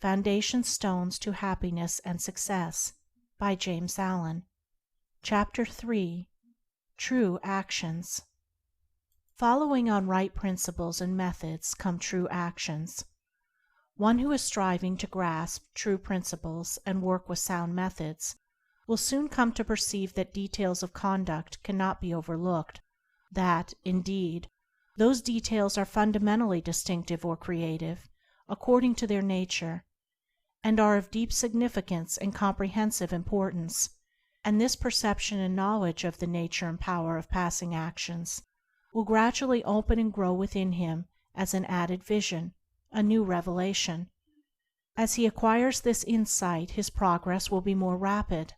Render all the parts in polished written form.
Foundation Stones to Happiness and Success, by James Allen. Chapter 3. True Actions. Following on right principles and methods come true actions. One who is striving to grasp true principles and work with sound methods will soon come to perceive that details of conduct cannot be overlooked, that, indeed, those details are fundamentally distinctive or creative, according to their nature, and are of deep significance and comprehensive importance, and this perception and knowledge of the nature and power of passing actions will gradually open and grow within him as an added vision, a new revelation. As he acquires this insight, his progress will be more rapid,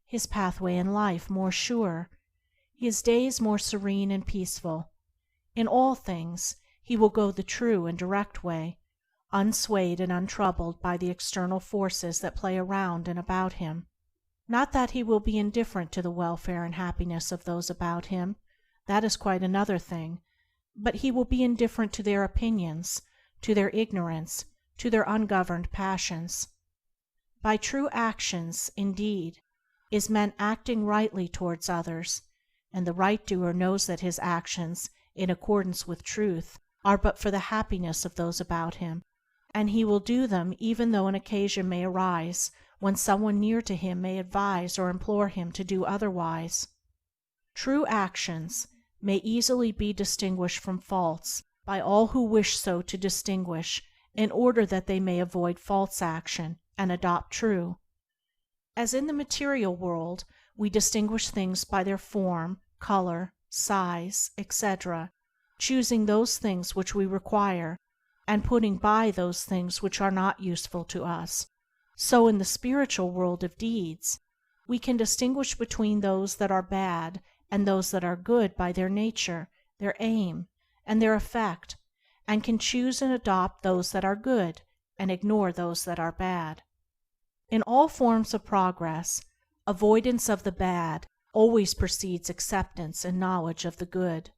his pathway in life more sure, his days more serene and peaceful. In all things he will go the true and direct way, unswayed and untroubled by the external forces that play around and about him. Not that he will be indifferent to the welfare and happiness of those about him, that is quite another thing, but he will be indifferent to their opinions, to their ignorance, to their ungoverned passions. By true actions, indeed, is meant acting rightly towards others, and the right doer knows that his actions, in accordance with truth, are but for the happiness of those about him, and he will do them even though an occasion may arise when someone near to him may advise or implore him to do otherwise. True actions may easily be distinguished from false by all who wish so to distinguish, in order that they may avoid false action and adopt true. As in the material world we distinguish things by their form, color, size, etc., choosing those things which we require and putting by those things which are not useful to us, so in the spiritual world of deeds we can distinguish between those that are bad and those that are good by their nature, their aim, and their effect, and can choose and adopt those that are good and ignore those that are bad. In all forms of progress, avoidance of the bad always precedes acceptance and knowledge of the good.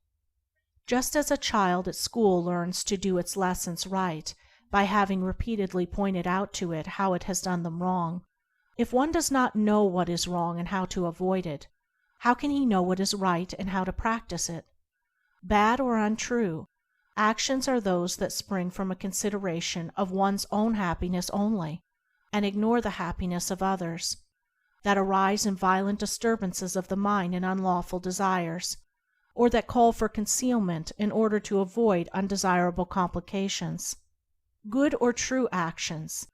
Just as a child at school learns to do its lessons right by having repeatedly pointed out to it how it has done them wrong, if one does not know what is wrong and how to avoid it, how can he know what is right and how to practice it? Bad or untrue, actions are those that spring from a consideration of one's own happiness only, and ignore the happiness of others, that arise in violent disturbances of the mind and unlawful desires, or that call for concealment in order to avoid undesirable complications. Good or true actions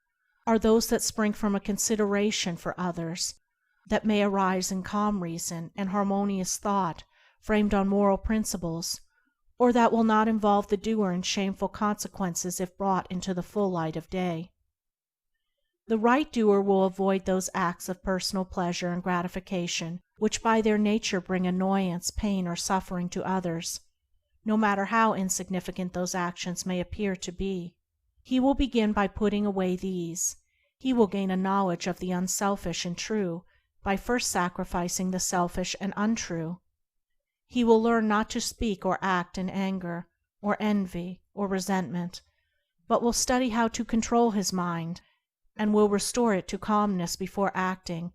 are those that spring from a consideration for others, that may arise in calm reason and harmonious thought framed on moral principles, or that will not involve the doer in shameful consequences if brought into the full light of day. The right doer will avoid those acts of personal pleasure and gratification which by their nature bring annoyance, pain, or suffering to others, no matter how insignificant those actions may appear to be. He will begin by putting away these. He will gain a knowledge of the unselfish and true by first sacrificing the selfish and untrue. He will learn not to speak or act in anger, or envy, or resentment, but will study how to control his mind, and will restore it to calmness before acting,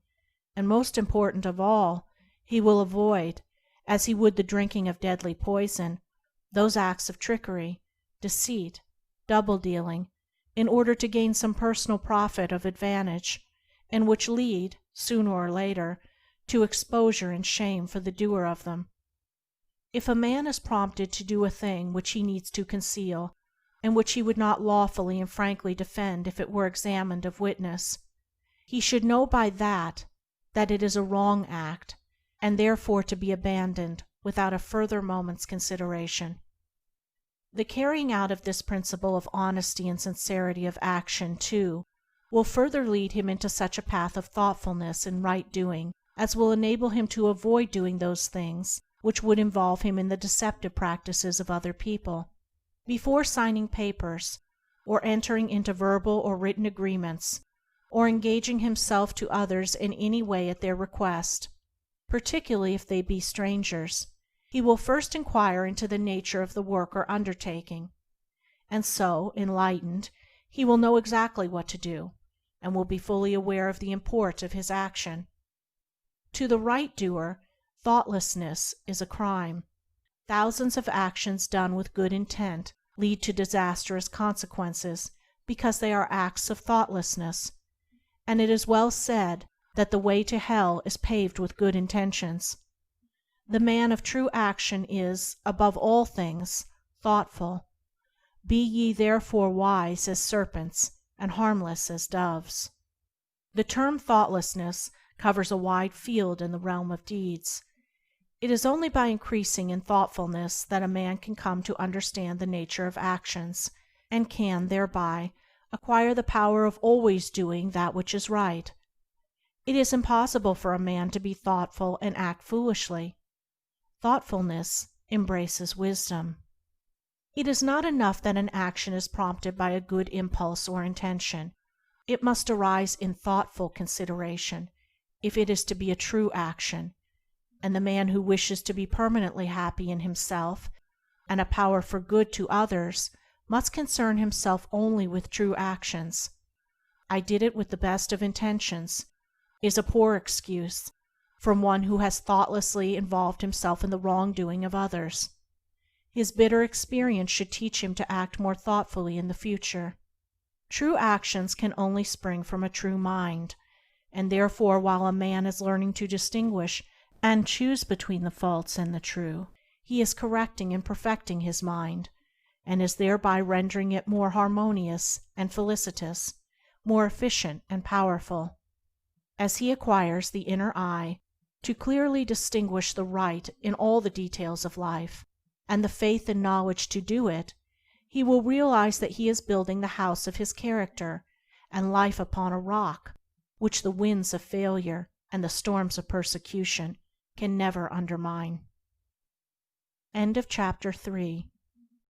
and most important of all, he will avoid, as he would the drinking of deadly poison, those acts of trickery, deceit, double-dealing, in order to gain some personal profit of advantage, and which lead, sooner or later, to exposure and shame for the doer of them. If a man is prompted to do a thing which he needs to conceal, and which he would not lawfully and frankly defend if it were examined of witness, he should know by that it is a wrong act, and therefore to be abandoned without a further moment's consideration. The carrying out of this principle of honesty and sincerity of action, too, will further lead him into such a path of thoughtfulness and right doing as will enable him to avoid doing those things which would involve him in the deceptive practices of other people. Before signing papers, or entering into verbal or written agreements, or engaging himself to others in any way at their request, particularly if they be strangers, he will first inquire into the nature of the work or undertaking, and so, enlightened, he will know exactly what to do, and will be fully aware of the import of his action. To the right doer, thoughtlessness is a crime. Thousands of actions done with good intent lead to disastrous consequences because they are acts of thoughtlessness, and it is well said that the way to hell is paved with good intentions. The man of true action is, above all things, thoughtful. Be ye therefore wise as serpents and harmless as doves. The term thoughtlessness covers a wide field in the realm of deeds. It is only by increasing in thoughtfulness that a man can come to understand the nature of actions, and can, thereby, acquire the power of always doing that which is right. It is impossible for a man to be thoughtful and act foolishly. Thoughtfulness embraces wisdom. It is not enough that an action is prompted by a good impulse or intention. It must arise in thoughtful consideration if it is to be a true action, and the man who wishes to be permanently happy in himself and a power for good to others must concern himself only with true actions. "I did it with the best of intentions" is a poor excuse from one who has thoughtlessly involved himself in the wrongdoing of others. His bitter experience should teach him to act more thoughtfully in the future. True actions can only spring from a true mind, and therefore while a man is learning to distinguish and choose between the false and the true, he is correcting and perfecting his mind, and is thereby rendering it more harmonious and felicitous, more efficient and powerful. As he acquires the inner eye to clearly distinguish the right in all the details of life, and the faith and knowledge to do it, he will realize that he is building the house of his character and life upon a rock which the winds of failure and the storms of persecution can never undermine. Chapter 3